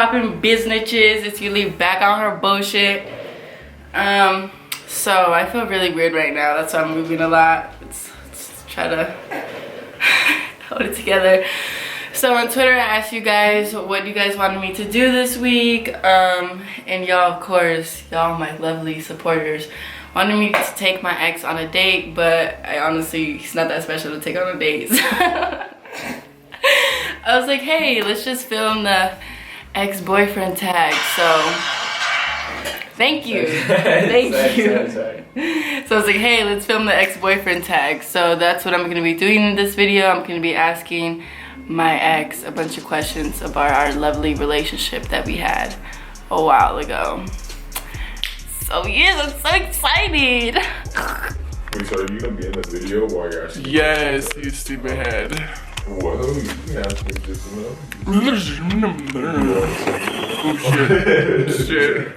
poppin' biznitches? It's Yuleema back on her bullshit. So I feel really weird right now. That's why I'm moving a lot. Let's try to hold it together. So on Twitter, I asked you guys what you guys wanted me to do this week. And y'all, of course, y'all my lovely supporters, wanted me to take my ex on a date, but I honestly, he's not that special to take on a date. So I was like, hey, let's just film the ex-boyfriend tag. So thank you. Thank you. Sorry. So I was like, hey, let's film the ex-boyfriend tag. So that's what I'm going to be doing in this video. I'm going to be asking my ex a bunch of questions about our lovely relationship that we had a while ago. So yes, I'm so excited. Wait, so are you going to be in the video while you're asking? Yes, you stupid head. Well, you can ask me just enough. Oh shit.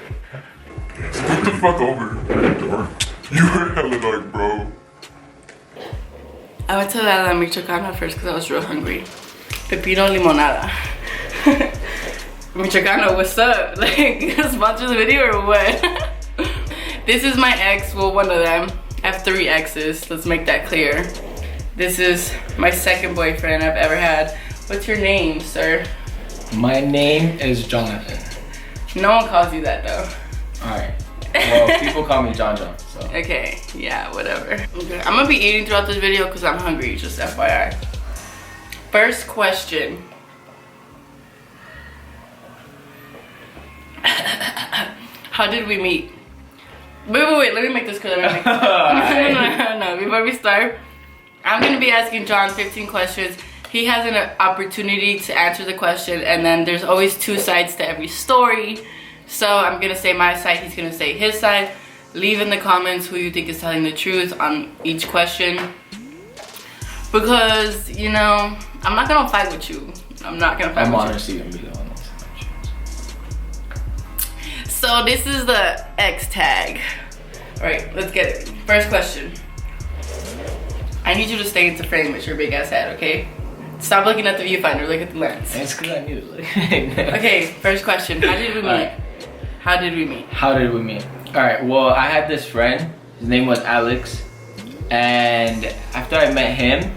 Get the fuck over. You were hella dark, bro. I went to la Michoacana first because I was real hungry. Pepino limonada. Michoacana, what's up? Like, sponsor the video or what? This is my ex, well, one of them. I have 3 exes, let's make that clear. This is my second boyfriend I've ever had. What's your name, sir? My name is Jonathan. No one calls you that though. Alright. Well, people call me John John, so. Okay, yeah, whatever. Okay. I'm gonna be eating throughout this video because I'm hungry, just FYI. First question. How did we meet? Wait, let me make this clear. No, before we start, I'm gonna be asking John 15 questions. He has an opportunity to answer the question, and then there's always 2 sides to every story. So I'm gonna say my side, he's gonna say his side. Leave in the comments who you think is telling the truth on each question. Because, you know, I'm not gonna fight with you. I'm not gonna fight with you. I'm honestly gonna be the one that's So this is the X tag. Alright, let's get it. First question. I need you to stay into frame with your big ass head, okay? Stop looking at the viewfinder, look at the lens. It's because I knew it. Okay, first question. How did we meet? Right. How did we meet? How did we meet? Alright, well, I had this friend. His name was Alex. And after I met him,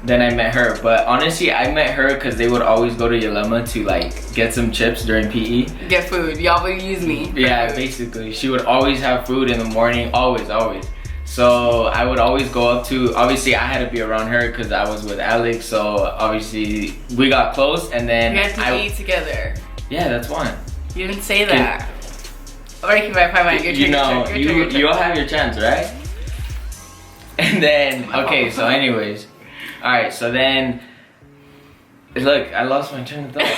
then I met her. But honestly, I met her because they would always go to Yuleema to like get some chips during PE. Get food. Y'all would use me. Yeah, food. basically. She would always have food in the morning. Always. So I would always go up to, obviously I had to be around her because I was with Alex. So obviously we got close and then you had to eat together. Yeah, that's one. You didn't say that. Alright, fine. You'll have your chance, right? And then, okay, so anyways. Alright, so then, look, I lost my train of thought.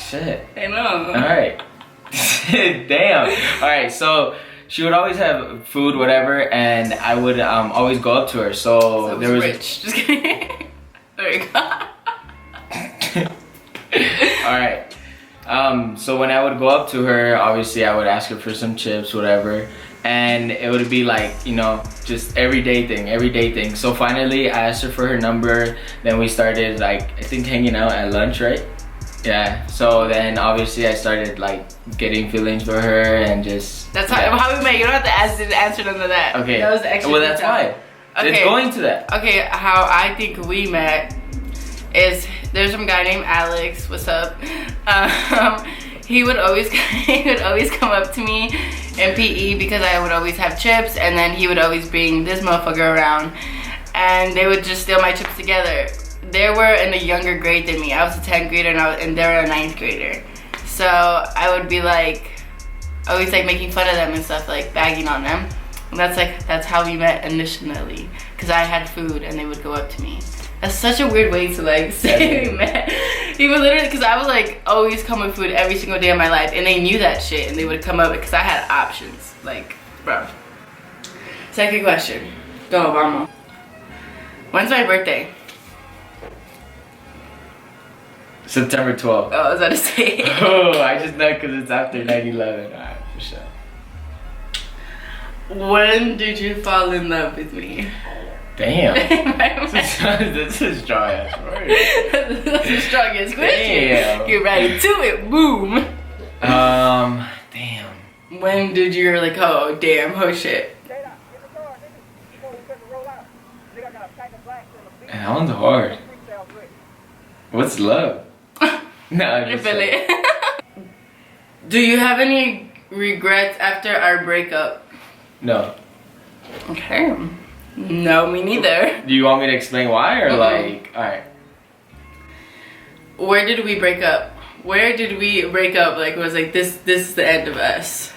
Shit. I know. Alright. Damn. Alright, so she would always have food, whatever, and I would always go up to her. So there was rich. Just kidding. There you go. Alright. So when I would go up to her, obviously I would ask her for some chips, whatever. And it would be like, you know, just everyday thing. So finally I asked her for her number. Then we started like, I think hanging out at lunch, right? Yeah, so then obviously I started like getting feelings for her and just... That's how we met. You don't have to answer none of that. Okay, that was the extra well that's detail. why. Okay. It's going to that. Okay, how I think we met is there's some guy named Alex. What's up? He would always come up to me in PE because I would always have chips, and then he would always bring this motherfucker around, and they would just steal my chips together. They were in a younger grade than me. I was a 10th grader and they were a 9th grader. So I would be like, always like making fun of them and stuff, like bagging on them. And that's how we met initially, because I had food and they would go up to me. That's such a weird way to like say we met. He would literally, because I would like always come with food every single day of my life, and they knew that shit, and they would come up because I had options. Like, bro. Second question. Go, Obama. When's my birthday? September 12th. Oh, I was about to say. Oh, I just know because it's after 9/11. Alright, for sure. When did you fall in love with me? Damn. This is strong ass word. That's the strongest question. Damn. Get right to it. Boom. Damn. When did you like, oh damn, oh shit? That one's hard. What's love? No, I'm I just feel saying. it. Do you have any regrets after our breakup? No. Okay. No, me neither. Do you want me to explain why or like, alright. Where did we break up? Where did we break up? Like, it was like, this is the end of us.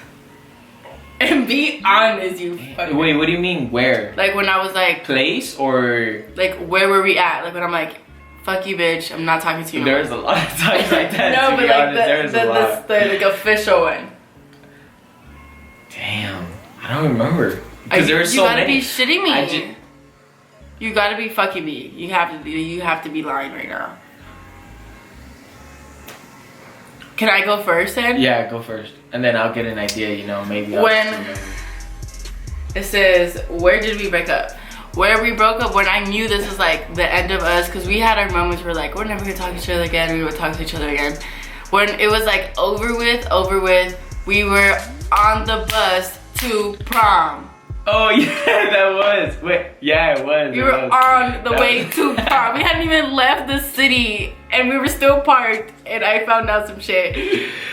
And be honest, you fucking... Wait, what do you mean where? Like when I was like... Place or... Like, where were we at? Like when I'm like, fuck you, bitch, I'm not talking to you. There's a lot of times like that. No, to but be like honest, the like official one. Damn, I don't remember. Because there were so many. You gotta be shitting me. You gotta be fucking me. You have to be lying right now. Can I go first then? Yeah, go first. And then I'll get an idea, you know, maybe I'll when it says, where did we break up? Where we broke up when I knew this was like the end of us, because we had our moments where like, we're never gonna talk to each other again, we would talk to each other again. When it was like over with, we were on the bus to prom. Oh yeah, that was. Wait, yeah, it was. We were on the way to prom. We hadn't even left the city and we were still parked, and I found out some shit.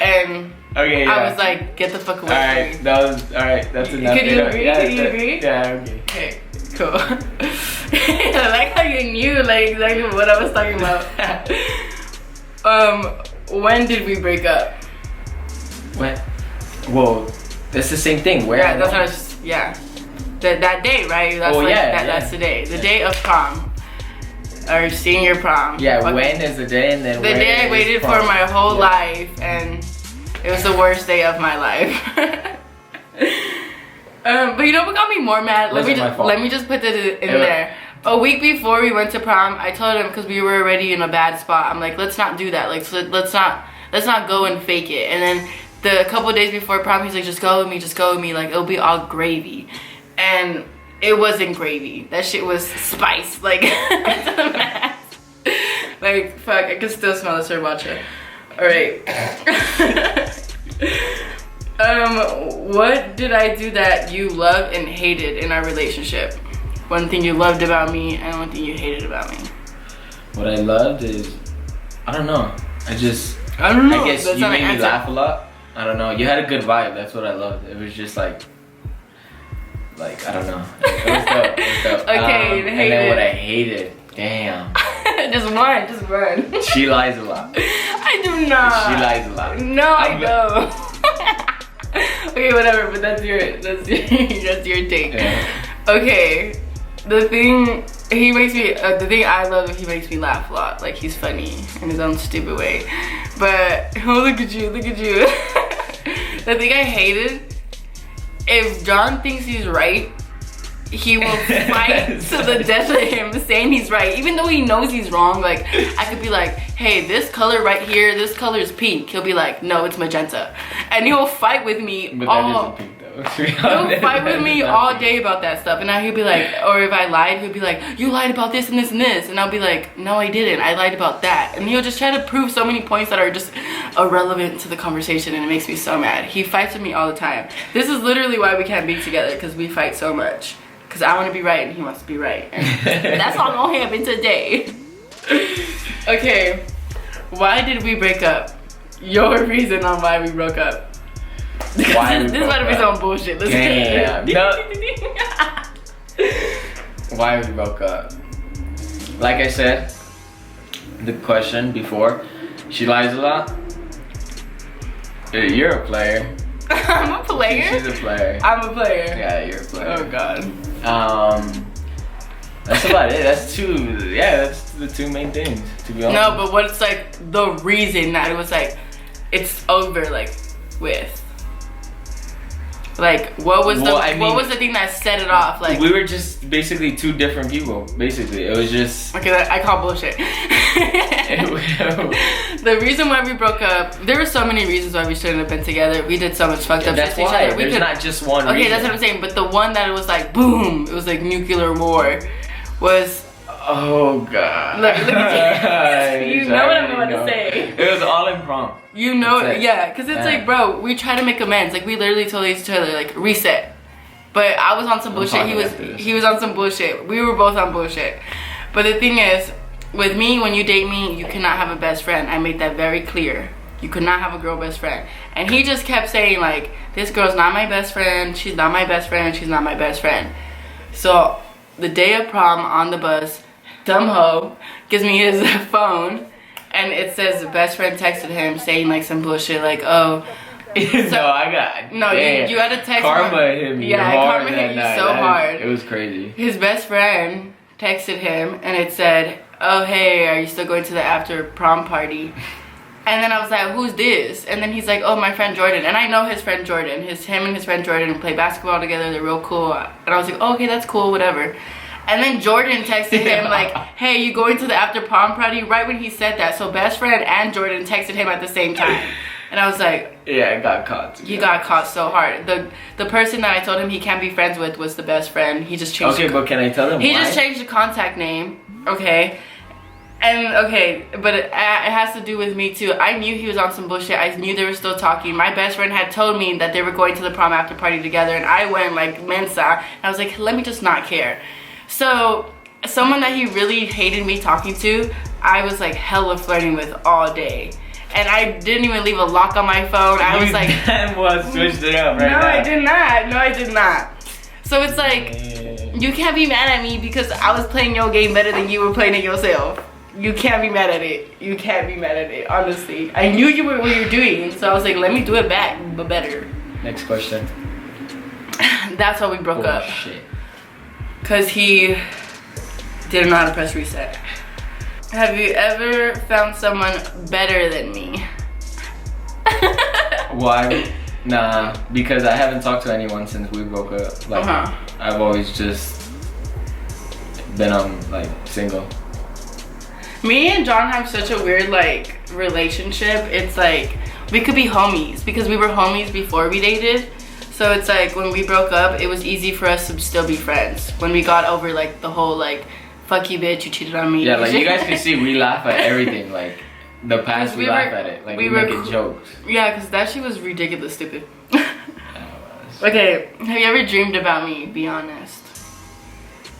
And okay, yeah. I was like, get the fuck away alright, from me. that was, alright, that's enough. Could you agree? Yeah, Could you agree? Yeah, okay. Okay, cool. I like how you knew like exactly what I was talking about. When did we break up? What? Whoa, that's the same thing. Where? Yeah, that's what I was, yeah. That day, right? That's like, that's the day. The day of prom. Our senior prom. Yeah, okay. When is the day and then the day I waited for my whole life, and it was the worst day of my life. But you know what got me more mad? Let me just put it in there. A week before we went to prom, I told him, because we were already in a bad spot, I'm like, let's not do that. Like, let's not go and fake it. And then the couple of days before prom, he's like, just go with me, like it'll be all gravy. And it wasn't gravy. That shit was spice. Like, like fuck, I can still smell the sriracha. Alright. What did I do that you loved and hated in our relationship? One thing you loved about me and one thing you hated about me. What I loved is, I don't know. I don't know. I guess That's you not made an me answer. laugh a lot. I don't know. You had a good vibe. That's what I loved. It was just like I don't know. It was dope. It was dope. Okay, and then what I hated, damn. just one. She lies a lot. I do not. She lies a lot. No, I don't. Okay, whatever. But that's your take. Yeah. Okay, the thing the thing I love is he makes me laugh a lot. Like, he's funny in his own stupid way. But oh, look at you. The thing I hated, if John thinks he's right, he will fight to the death of him saying he's right, even though he knows he's wrong. Like, I could be like, hey, this color right here, this color is pink. He'll be like, no, it's magenta. And he'll fight with me But all that isn't pink though. he'll fight with me all day about that stuff. And now he'll be like, or if I lied, he'll be like, you lied about this and this and this. And I'll be like, no, I didn't. I lied about that. And he'll just try to prove so many points that are just irrelevant to the conversation, and it makes me so mad. He fights with me all the time. This is literally why we can't be together, because we fight so much. Because I want to be right and he wants to be right. And that's all gonna happen today. Okay, why did we break up? Your reason on why we broke up. Why this about to be some bullshit. Let's Damn. Why we broke up? Like I said, the question before, she lies a lot. You're a player. I'm a player? She's a player. I'm a player. Yeah, you're a player. Oh god. That's about it. That's the two main things, to be honest. No, but what's like the reason that it was like, it's over, like, with? Like, what was what was the thing that set it off? Like, we were just basically two different people. Basically, it was just. Okay, I call bullshit. The reason why we broke up, there were so many reasons why we shouldn't have been together. We did so much fucked up shit to each other. There's not just one reason. Okay, that's what I'm saying. But the one that it was like, boom, it was like nuclear war, was Oh god. Look at you. You know what I'm about to say. It was all impromptu. You know, yeah, because it's like, bro, we try to make amends. Like, we literally told each other, like, reset. But I was on some bullshit. He was on some bullshit. We were both on bullshit. But the thing is, with me, when you date me, you cannot have a best friend. I made that very clear. You could not have a girl best friend. And he just kept saying, like, this girl's not my best friend. She's not my best friend. She's not my best friend. So the day of prom on the bus, dumb hoe gives me his phone. And it says the best friend texted him saying, like, some bullshit, like, oh. So, no, I got. No, you had to text Karma hit me. Yeah, hard karma hit you night. so hard. It was crazy. His best friend texted him and it said, oh, hey, are you still going to the after prom party? And then I was like, who's this? And then he's like, oh, my friend Jordan. And I know his friend Jordan. Him and his friend Jordan play basketball together. They're real cool. And I was like, oh, okay, that's cool, whatever. And then Jordan texted him like, hey, you going to the after prom party? Right when he said that. So best friend and Jordan texted him at the same time. And I was like, yeah, I got caught. You got caught so hard. The person that I told him he can't be friends with was the best friend. He just changed. Okay, but can I tell him He why? just changed the contact name. Okay. And okay, but it has to do with me too. I knew he was on some bullshit. I knew they were still talking. My best friend had told me that they were going to the prom after party together, and I went like Mensa. And I was like, let me just not care. So someone that he really hated me talking to, I was like hella flirting with all day. And I didn't even leave a lock on my phone. I was like, switched it up right no, now. I did not. No, I did not. So it's like, you can't be mad at me because I was playing your game better than you were playing it yourself. You can't be mad at it. You can't be mad at it, honestly. I knew you were what you're doing, so I was like, let me do it back, but better. Next question. That's why we broke up. Shit. Because he didn't know how to press reset. Have you ever found someone better than me? Why? Nah, because I haven't talked to anyone since we broke up. Like, I've always just been like single. Me and John have such a weird like relationship. It's like we could be homies because we were homies before we dated. So it's like when we broke up, it was easy for us to still be friends. When we got over like the whole like, fuck you bitch, you cheated on me. Yeah, like you guys can see we laugh at everything. Like the past we laugh at it. Like we make jokes. Yeah, because that shit was ridiculous stupid. Okay, have you ever dreamed about me? Be honest.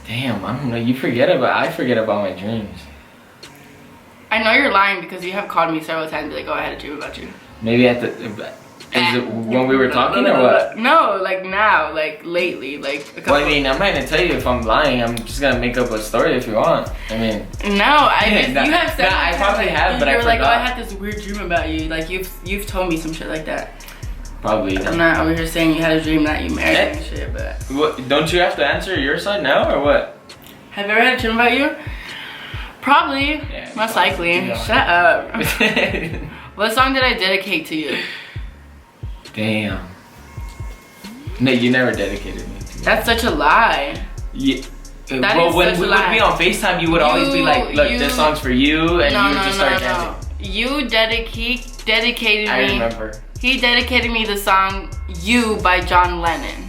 Damn, I don't know. I forget about my dreams. I know you're lying because you have called me several times like, oh, I had a dream about you. Maybe at the... Is it when we were talking or what? No, like now, like lately, like a couple. Well, I mean, I'm not gonna tell you if I'm lying. I'm just gonna make up a story if you want. I mean. No, you have said. I probably have, but I forgot. You're like, oh, I had this weird dream about you. Like you've told me some shit like that. Probably. I'm not over here saying you had a dream that you married and shit, but. What? Don't you have to answer your side now or what? Have you ever had a dream about you? Probably. Yeah, most likely. Yeah. Shut up. What song did I dedicate to you? Damn. No, you never dedicated me to me. That's such a lie. Yeah. Well, when we would be on FaceTime, you would always be like, look, this song's for you, and you would just start dancing. You dedicated me. I remember. He dedicated me the song You by John Lennon.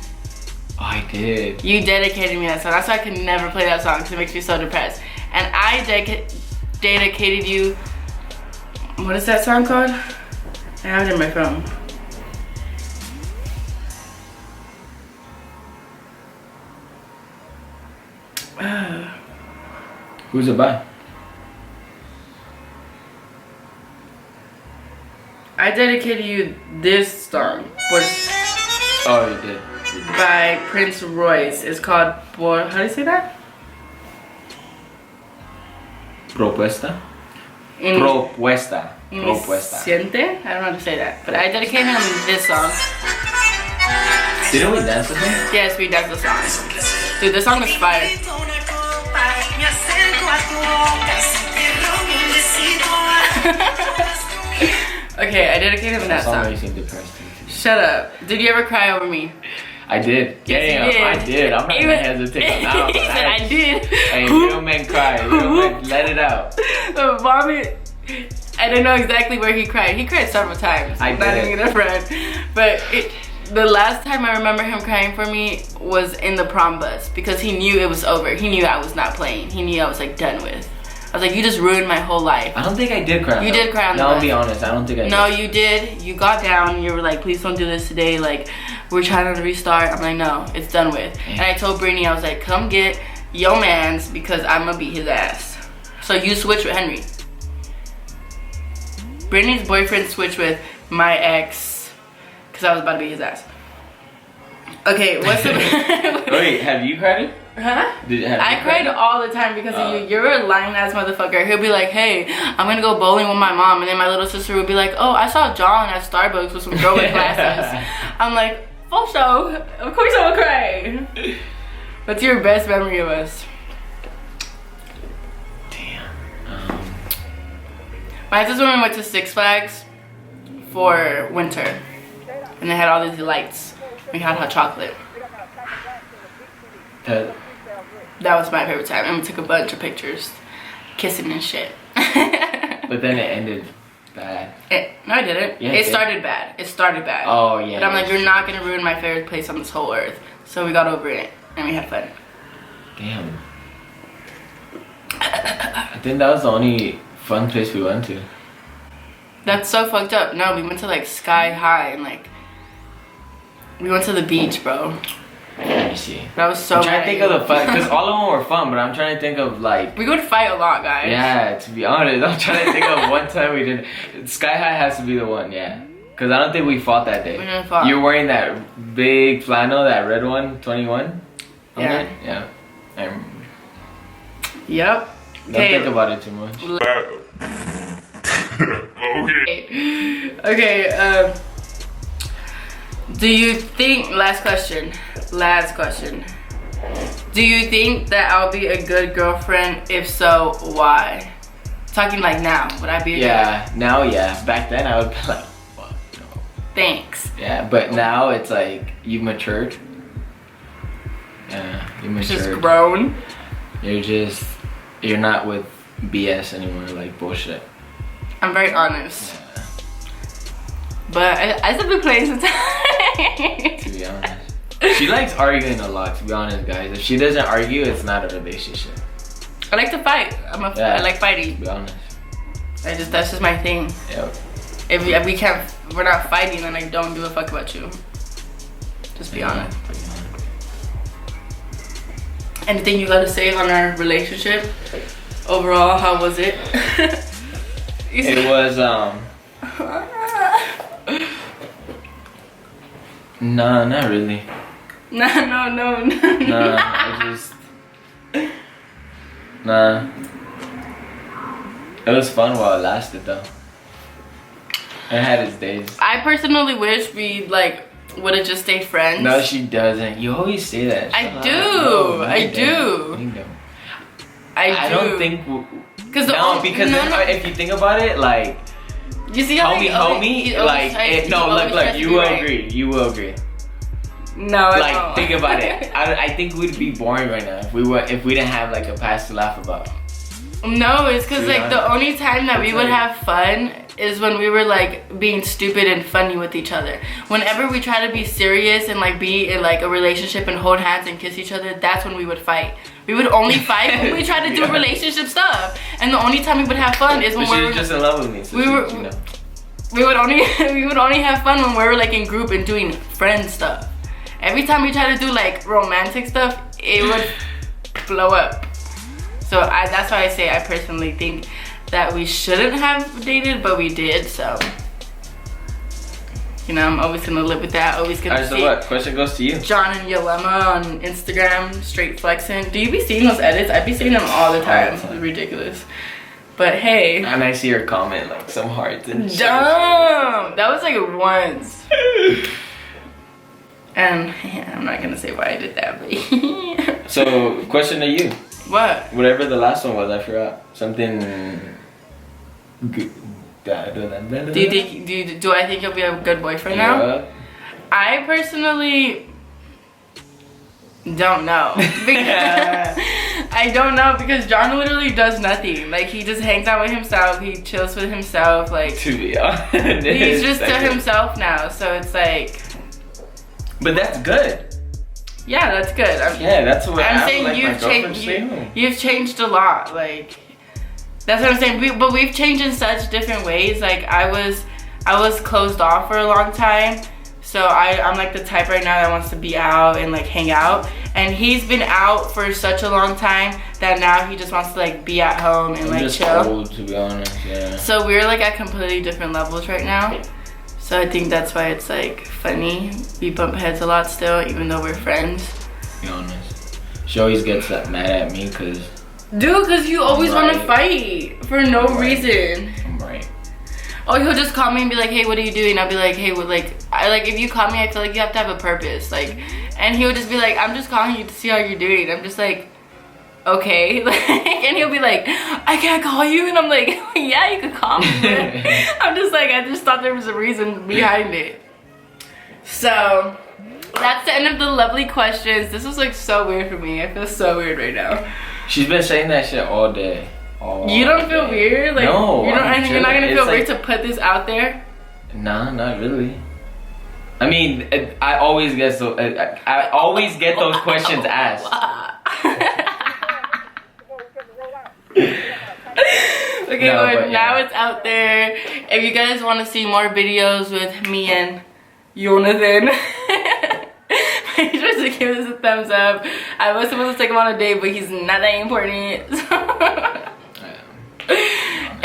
Oh, I did. You dedicated me that song. That's why I could never play that song because it makes me so depressed. And I dedicated you, what is that song called? I have it in my phone. Who's it by? I dedicated you this song. Oh, you did. By Prince Royce. It's called, how do you say that? Propuesta? Propuesta. Siente? I don't know how to say that. But I dedicated him this song. Didn't we dance with him? Yes, we danced the song. Dude, this song is fire. Okay, I dedicated him that song. Makes me depressed. Shut up. Did you ever cry over me? I did. Yes, Damn, I did. I'm not gonna hesitate now. He said I did. Hey, real men cry. Real men, let it out. Vomit. I don't know exactly where he cried. He cried several times. I did. Not even a friend. But The last time I remember him crying for me was in the prom bus because he knew it was over. He knew I was not playing. He knew I was like done with. I was like, you just ruined my whole life. I don't think I did cry. You did cry on the bus. bus. I'll be honest, I don't think I did. No, you did. You got down. You were like, please don't do this today. Like, we're trying to restart. I'm like, no, it's done with. And I told Brittany, I was like, come get your mans because I'm gonna beat his ass. So you switch with Henry. Brittany's boyfriend switched with my ex because I was about to beat his ass. Okay, what's the... Wait, have you cried? Huh? I cried all the time because of you. You're a lying ass motherfucker. He'll be like, hey, I'm gonna go bowling with my mom. And then my little sister would be like, oh, I saw John at Starbucks with some girl with glasses. I'm like, oh, so of course I will cry. What's your best memory of us? Damn. Mine is when we went to Six Flags for winter. And they had all these lights. We had hot chocolate. That was my favorite time. And we took a bunch of pictures. Kissing and shit. But then it ended bad. No, it didn't. Yeah, it started bad. It started bad. Oh, yeah. But I'm like, you're not going to ruin my favorite place on this whole earth. So we got over it. And we had fun. Damn. I think that was the only fun place we went to. That's so fucked up. No, we went to like Sky High and like... We went to the beach, bro. Let me see. That was so I'm trying to think of the fun, because all of them were fun, but I'm trying to think of like... We would fight a lot, guys. Yeah, to be honest, I'm trying to think of one time we didn't... Sky High has to be the one, yeah. Because I don't think we fought that day. We didn't fight. You're wearing that big flannel, that red one, 21? Yeah. Okay? Yeah. I remember. Yep. Don't think about it too much. Okay. Okay, do you think, last question, do you think that I'll be a good girlfriend? If so, why? Talking like now, would I be a good? Now, yeah. Back then, I would be like, fuck, no. Thanks. Yeah, but now it's like, you've matured. Yeah, you matured. Just grown. You're not with BS anymore, like bullshit. I'm very honest. Yeah. But I still been playing some time. To be honest. She likes arguing a lot, to be honest, guys. If she doesn't argue, it's not a relationship. I like to fight. I like fighting. To be honest. That's just my thing. Yep. If we're not fighting, then I don't give a fuck about you. Just be honest. Anything you gotta say on our relationship? Overall, how was it? It was, no, not really. No. Nah, I just... Nah. It was fun while it lasted, though. It had its days. I personally wish we, like, would have just stayed friends. No, she doesn't. You always say that. I do. I don't think... Because if you think about it, like... You see how homie, like... look, you will agree. No, I like, don't. think about it. I think we'd be boring right now if we didn't have like a past to laugh about. No, it's because like the only time that we would have fun is when we were like being stupid and funny with each other. Whenever we try to be serious and like be in like a relationship and hold hands and kiss each other, that's when we would fight. We would only fight when we try to do relationship stuff. And the only time we would have fun is when we were just in love with me. So we would only have fun when we were like in group and doing friend stuff. Every time we try to do like romantic stuff, it would blow up. So that's why I say I personally think that we shouldn't have dated, but we did. So, you know, I'm always gonna live with that. Always gonna see. So what? Question goes to you. John and Yuleema on Instagram, straight flexing. Do you be seeing those edits? I be seeing them all the time. It's ridiculous. But hey. And I see your comment like some hearts and shit. Dumb. That was like once. And yeah, I'm not gonna say why I did that, but So, question to you. What? Whatever the last one was, I forgot. Something good. Do I think you'll be a good boyfriend now? I personally don't know. I don't know because John literally does nothing. Like he just hangs out with himself, he chills with himself, like to be honest. He's just to himself now, so it's like But that's good. Yeah, that's good. Yeah, that's what I'm I saying. would like You've my girlfriend changed. to stay home. You've changed a lot. Like that's what I'm saying. But we've changed in such different ways. Like I was closed off for a long time. So I'm like the type right now that wants to be out and like hang out. And he's been out for such a long time that now he just wants to like be at home and I'm like just chill. old, to be honest, yeah. So we're like at completely different levels right now. So I think that's why it's like funny. We bump heads a lot still, even though we're friends. To be honest. She always gets that mad at me because Dude, cause you always Right. want to fight for no reason. I'm right. Oh, he'll just call me and be like, hey, what are you doing? I'll be like, hey, well, like, if you call me, I feel like you have to have a purpose. Like, and he'll just be like, I'm just calling you to see how you're doing. I'm just like, okay. Like, and he'll be like, I can't call you. And I'm like, yeah, you could call me. But I'm just like, I just thought there was a reason behind it. So, that's the end of the lovely questions. This was like so weird for me. I feel so weird right now. She's been saying that shit all day. You don't feel weird? Like, no, you're not gonna feel It's weird to put this out there? Nah, not really. I mean, I always get I always get those questions asked. Okay, No, but but now yeah. it's out there. If you guys want to see more videos with me and Jonathan, make sure to give this a thumbs up. I was supposed to take him on a date, but he's not that important.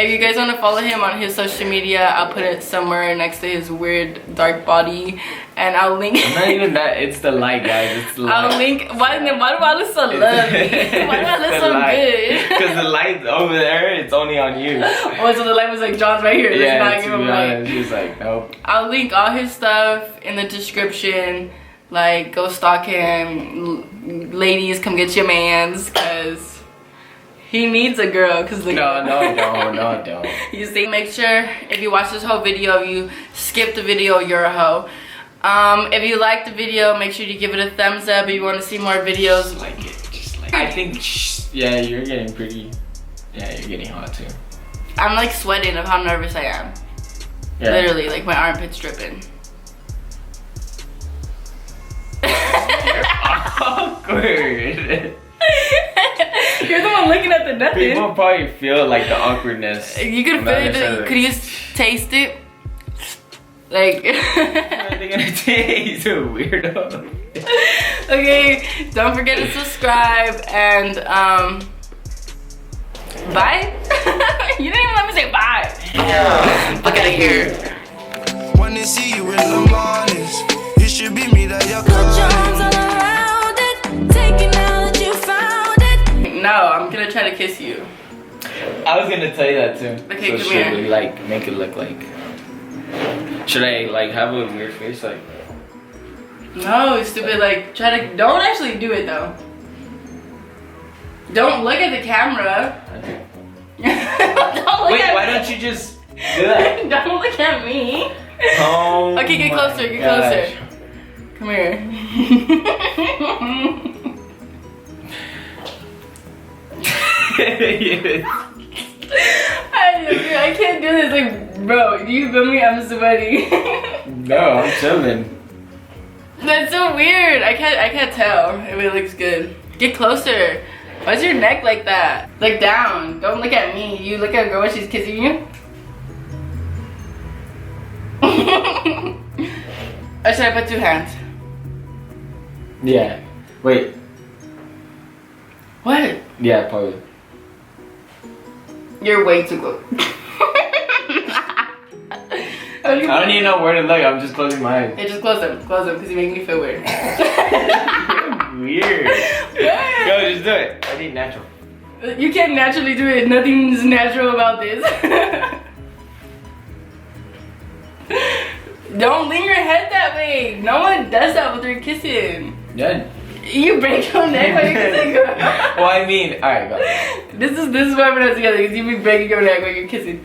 If you guys want to follow him on his social media, I'll put it somewhere next to his weird dark body, and I'll link. It's not even that. It's the light, guys. It's the light. I'll link. Why do I look so lovely? Why do I look so good? Because the light over there, it's only on you. Oh, so the light was like John's right here. Let's Yeah, not to give be him light. honest, he's like, nope. I'll link all his stuff in the description. Like, go stalk him. Ladies, come get your mans, cause he needs a girl. Cause the No, don't. You see, make sure if you watch this whole video, if you skip the video, you're a hoe. If you like the video, make sure you give it a thumbs up. If you want to see more videos, Like it, just like. I think, yeah, you're getting pretty. Yeah, you're getting hot too. I'm like sweating of how nervous I am. Yeah. Literally, like my armpit's dripping. Awkward. You're the one looking at the nothing. People probably feel like the awkwardness. You could feel it. Could you taste it? Like. They're gonna taste a weirdo. Okay, don't forget to subscribe and bye. You didn't even let me say bye. Look at it here. Wanna see you in the mornings. It should be me that you're calling. No, I'm gonna try to kiss you. I was gonna tell you that too. Okay, so come should here. we like make it look like? Should I like have a weird face like? No, stupid. Like, try to. Don't actually do it though. Don't look at the camera. Okay. Don't look Wait, at why me. don't you just do that? Don't look at me. Oh. Okay, get my closer. Get gosh. closer. Come here. I can't do this. Like, bro, do you feel me? I'm sweaty. No, I'm chilling. That's so weird. I can't tell if it looks good. Get closer. Why's your neck like that? Look down. Don't look at me. You look at a girl when she's kissing you. Or should I put 2 hands? Yeah. Wait. What? Yeah, probably. You're way too close. I don't even know where to look. I'm just closing my eyes. Hey, just close them, because you make me feel weird. Weird. Go, just do it. I need natural. You can't naturally do it. Nothing's natural about this. Don't lean your head that way. No one does that when they're kissing. Yeah. You break your neck when you're kissing. Well, I mean, alright, go. This is why we're not together, because you be breaking your neck when you're kissing.